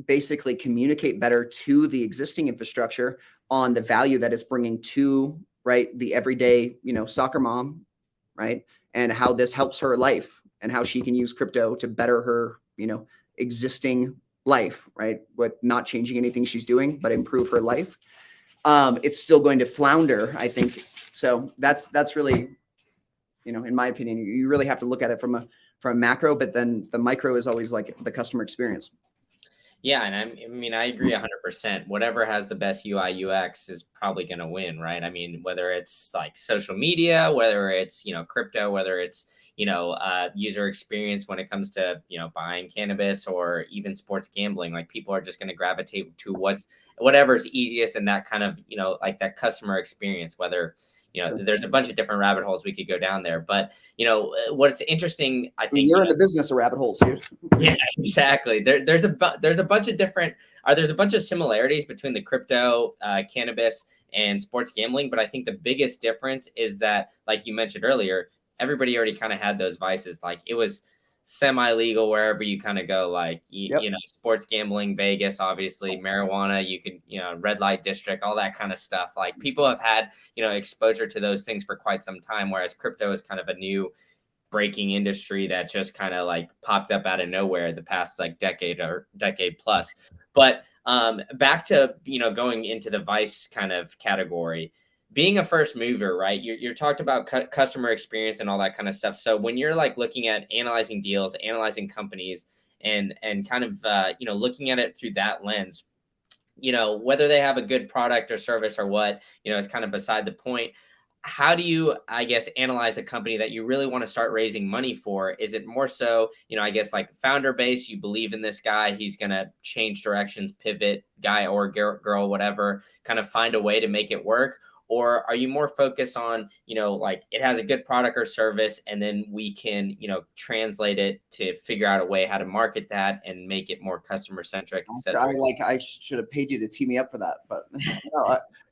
basically communicate better to the existing infrastructure on the value that it's bringing to, right, the everyday soccer mom, right, and how this helps her life, and how she can use crypto to better her existing life, right, with not changing anything she's doing, but improve her life. It's still going to flounder, I think. So that's really, in my opinion, you really have to look at it from a macro, but then the micro is always like the customer experience. Yeah, and I mean, I agree 100%. Whatever has the best UI UX is probably going to win, right? I mean, whether it's like social media, whether it's crypto, whether it's user experience when it comes to buying cannabis, or even sports gambling, like people are just going to gravitate to whatever's easiest, and that kind of like that customer experience. Whether there's a bunch of different rabbit holes we could go down there, but what's interesting, I think you're in the business of rabbit holes, dude. Yeah, exactly. There's a bunch of different, there's a bunch of similarities between the crypto, cannabis, and sports gambling. But I think the biggest difference is that, like you mentioned earlier, everybody already kind of had those vices. Like it was semi-legal wherever you kind of go, like, sports gambling, Vegas, obviously, marijuana, you could, red light district, all that kind of stuff. Like people have had, exposure to those things for quite some time, whereas crypto is kind of a new breaking industry that just kind of like popped up out of nowhere the past like decade or decade plus. But back to going into the vice kind of category, being a first mover, right? You're talked about customer experience and all that kind of stuff. So when you're like looking at analyzing deals, analyzing companies, and kind of looking at it through that lens, whether they have a good product or service or what, is kind of beside the point. How do you, I guess, analyze a company that you really want to start raising money for? Is it more so, I guess, like founder base, you believe in this guy, he's going to change directions, pivot, guy or girl, whatever, kind of find a way to make it work? Or are you more focused on, like it has a good product or service, and then we can, translate it to figure out a way how to market that and make it more customer centric? I should have paid you to tee me up for that, but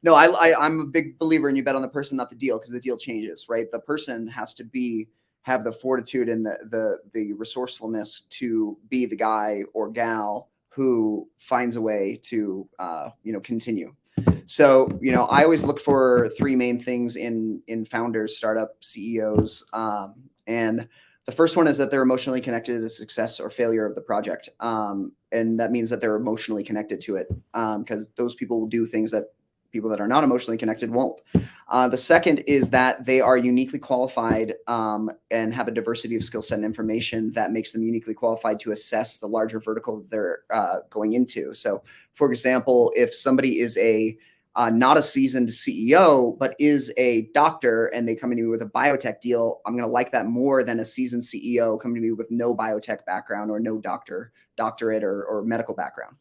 no, I'm a big believer in you bet on the person, not the deal, because the deal changes, right? The person has to have the fortitude and the resourcefulness to be the guy or gal who finds a way to continue. So, I always look for three main things in founders, startup CEOs. And the first one is that they're emotionally connected to the success or failure of the project. And that means that they're emotionally connected to it, because those people will do things that people that are not emotionally connected won't. The second is that they are uniquely qualified and have a diversity of skill set and information that makes them uniquely qualified to assess the larger vertical they're going into. So, for example, if somebody is not a seasoned CEO, but is a doctor, and they come to me with a biotech deal, I'm going to like that more than a seasoned CEO coming to me with no biotech background or no doctorate or medical background.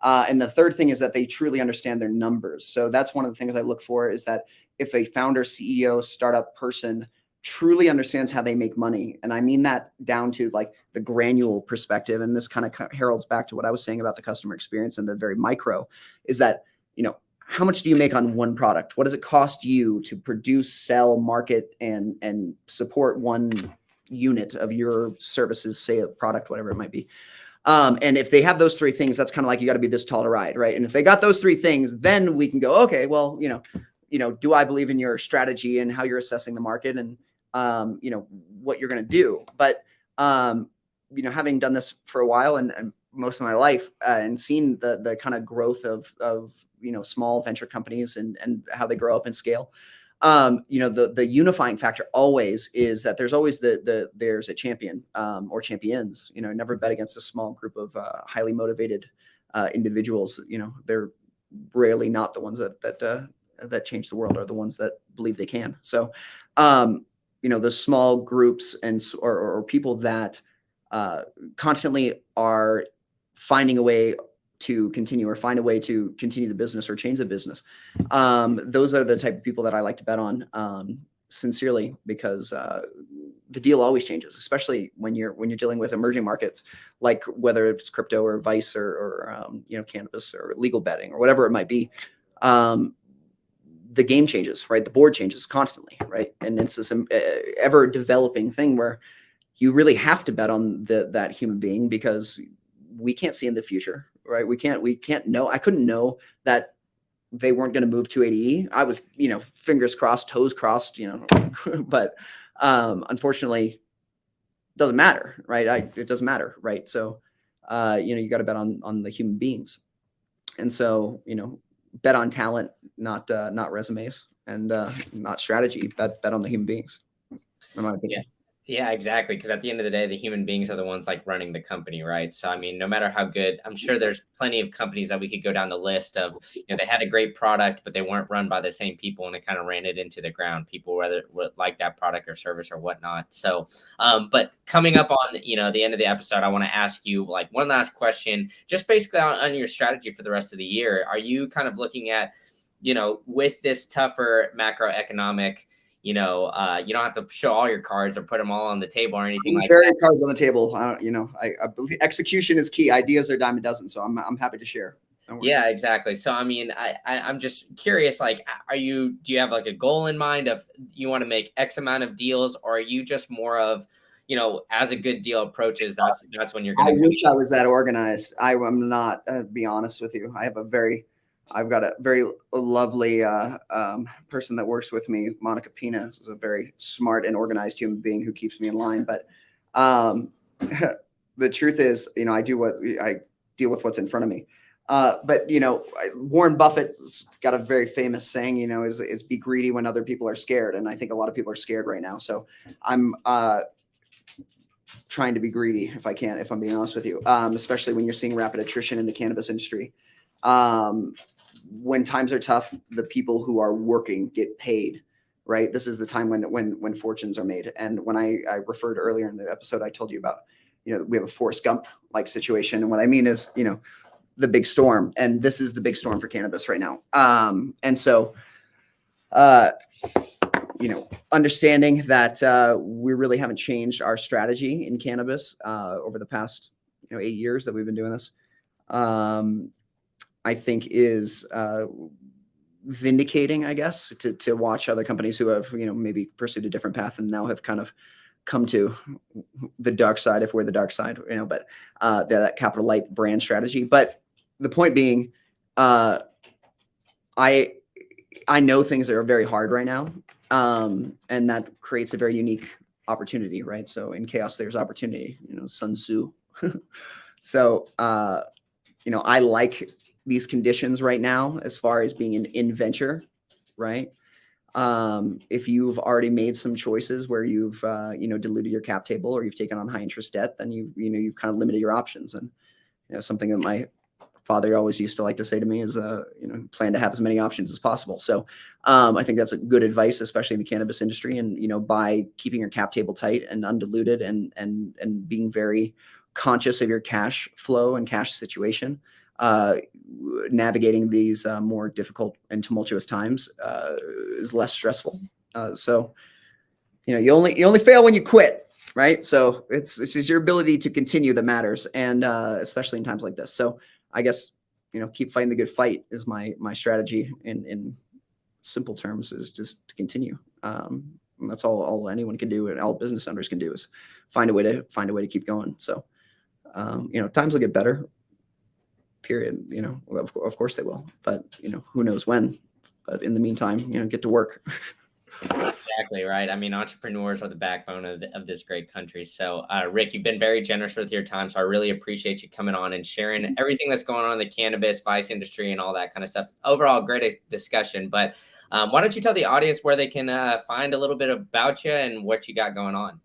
And the third thing is that they truly understand their numbers. So that's one of the things I look for, is that if a founder, CEO, startup person truly understands how they make money, and I mean that down to like the granular perspective, and this kind of heralds back to what I was saying about the customer experience and the very micro, is that, how much do you make on one product? What does it cost you to produce, sell, market, and support one unit of your services, say a product, whatever it might be? And if they have those three things, that's kind of like, you got to be this tall to ride, right? And if they got those three things, then we can go, okay, well, do I believe in your strategy and how you're assessing the market, and what you're going to do? But having done this for a while and most of my life, and seen the kind of growth of small venture companies and how they grow up and scale, the unifying factor always is that there's always there's a champion or champions. Never bet against a small group of highly motivated individuals, they're rarely not the ones that change the world, are the ones that believe they can. So, the small groups or people that constantly are finding a way to continue or find a way to continue the business or change the business. Those are the type of people that I like to bet on, sincerely, because the deal always changes, especially when you're dealing with emerging markets, like whether it's crypto or vice or cannabis or legal betting or whatever it might be. The game changes, right? The board changes constantly, right? And it's this ever developing thing where you really have to bet on that human being, because we can't see in the future, right? We can't know. I couldn't know that they weren't going to move 280E. I was, fingers crossed, toes crossed, but unfortunately, doesn't matter, right? It doesn't matter, right? So, you got to bet on the human beings, and so bet on talent, not resumes, and not strategy. Bet on the human beings, in my opinion. Yeah, exactly. Because at the end of the day, the human beings are the ones like running the company, right? So, I mean, no matter how good, I'm sure there's plenty of companies that we could go down the list of, they had a great product, but they weren't run by the same people, and it kind of ran it into the ground. People whether like that product or service or whatnot. So, but coming up on, the end of the episode, I want to ask you like one last question, just basically on your strategy for the rest of the year. Are you kind of looking at, with this tougher macroeconomic, you don't have to show all your cards or put them all on the table or anything like that. Cards on the table. I believe execution is key. Ideas are a dime a dozen. So I'm happy to share. Yeah, exactly. So, I mean, I'm just curious, like, do you have like a goal in mind of you want to make X amount of deals, or are you just more of, as a good deal approaches, that's when you're going to. I wish I was that organized. I'm not, to be honest with you. I've got a very lovely person that works with me, Monica Pina, who's a very smart and organized human being who keeps me in line. But the truth is, I deal with what's in front of me. But Warren Buffett's got a very famous saying, is be greedy when other people are scared. And I think a lot of people are scared right now. So I'm trying to be greedy if I'm being honest with you, especially when you're seeing rapid attrition in the cannabis industry. When times are tough, the people who are working get paid, right? This is the time when fortunes are made. And when I referred earlier in the episode, I told you about, we have a Forrest Gump like situation. And what I mean is, the big storm, and this is the big storm for cannabis right now. And so, understanding that we really haven't changed our strategy in cannabis over the past 8 years that we've been doing this, I think is vindicating, I guess, to watch other companies who have maybe pursued a different path and now have kind of come to the dark side, if we're the dark side, but that capital light brand strategy. But the point being, I know things are very hard right now, and that creates a very unique opportunity, right? So in chaos, there's opportunity, Sun Tzu. So, I like these conditions right now as far as being in venture, right? If you've already made some choices where you've diluted your cap table or you've taken on high interest debt, then you've kind of limited your options. And something that my father always used to like to say to me is plan to have as many options as possible. So I think that's a good advice, especially in the cannabis industry. And by keeping your cap table tight and undiluted and being very conscious of your cash flow and cash situation, navigating these more difficult and tumultuous times is less stressful. So you only fail when you quit, right? So it's your ability to continue that matters, and especially in times like this. So I guess keep fighting the good fight is my strategy in simple terms, is just to continue. And that's all anyone can do, and all business owners can do, is find a way to keep going. So times will get better. Period. Of course they will, but who knows when. But in the meantime, get to work. Exactly right. I mean, entrepreneurs are the backbone of this great country. So, Rick, you've been very generous with your time. So I really appreciate you coming on and sharing everything that's going on in the cannabis vice industry and all that kind of stuff. Overall, great discussion. But why don't you tell the audience where they can find a little bit about you and what you got going on?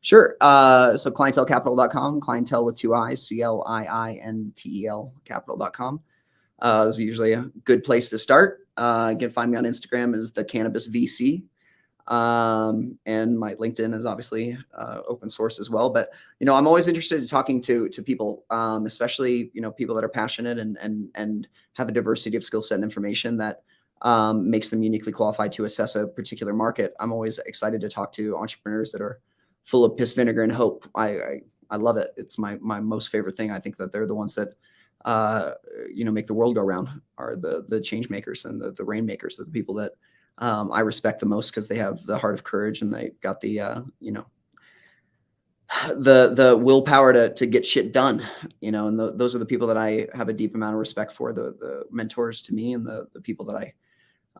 Sure. So clientelecapital.com, clientele with 2 I's, CLIINTEL capital.com. Is usually a good place to start. You can find me on Instagram as the Cannabis VC. And my LinkedIn is obviously open source as well. But, I'm always interested in talking to people, especially, people that are passionate and have a diversity of skill set and information that makes them uniquely qualified to assess a particular market. I'm always excited to talk to entrepreneurs that are full of piss, vinegar, and hope. I love it. It's my most favorite thing. I think that they're the ones that make the world go round, are the change makers and the rainmakers, the people that I respect the most, because they have the heart of courage and they got the the willpower to get shit done, and those are the people that I have a deep amount of respect for. The mentors to me, and the people that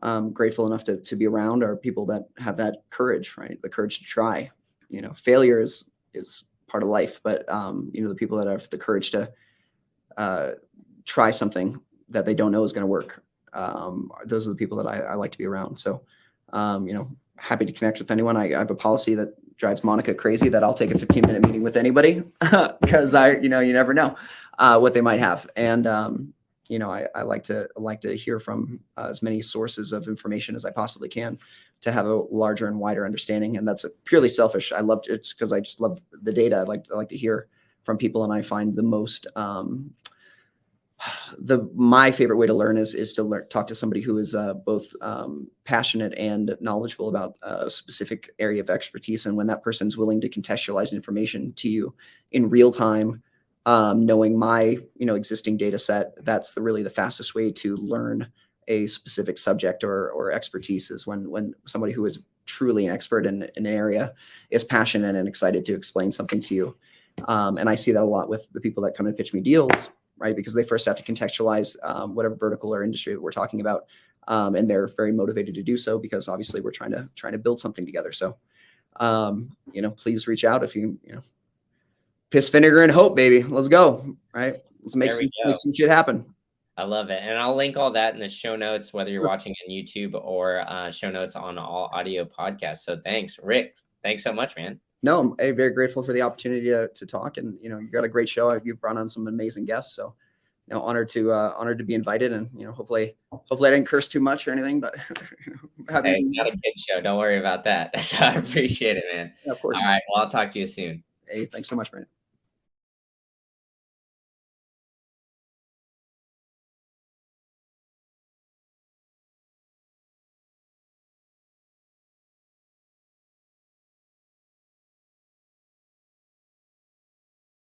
I'm grateful enough to be around, are people that have that courage, right? The courage to try. Failure is part of life, but the people that have the courage to try something that they don't know is going to work. Those are the people that I like to be around. So, happy to connect with anyone. I have a policy that drives Monica crazy, that I'll take a 15-minute meeting with anybody, because you never know what they might have. And, I like to hear from as many sources of information as I possibly can, to have a larger and wider understanding. And that's purely selfish. I love it because I just love the data. I like to hear from people, and I find the most, my favorite way to learn is to talk to somebody who is both passionate and knowledgeable about a specific area of expertise. And when that person's willing to contextualize information to you in real time, knowing my existing data set, that's really the fastest way to learn a specific subject or expertise, is when somebody who is truly an expert in an area is passionate and excited to explain something to you. And I see that a lot with the people that come and pitch me deals, right? Because they first have to contextualize whatever vertical or industry that we're talking about. And they're very motivated to do so, because obviously we're trying to build something together. So, please reach out if you piss, vinegar, and hope, baby. Let's go. Right. Let's make some shit happen. I love it. And I'll link all that in the show notes, whether you're watching on YouTube or show notes on all audio podcasts. So thanks, Rick. Thanks so much, man. No, I'm very grateful for the opportunity to talk. And, you got a great show. You've brought on some amazing guests. So, honored to be invited. And, hopefully I didn't curse too much or anything, but hey, it's not a kid show. Don't worry about that. So I appreciate it, man. Yeah, of course. All right. Well, I'll talk to you soon. Hey, thanks so much, man.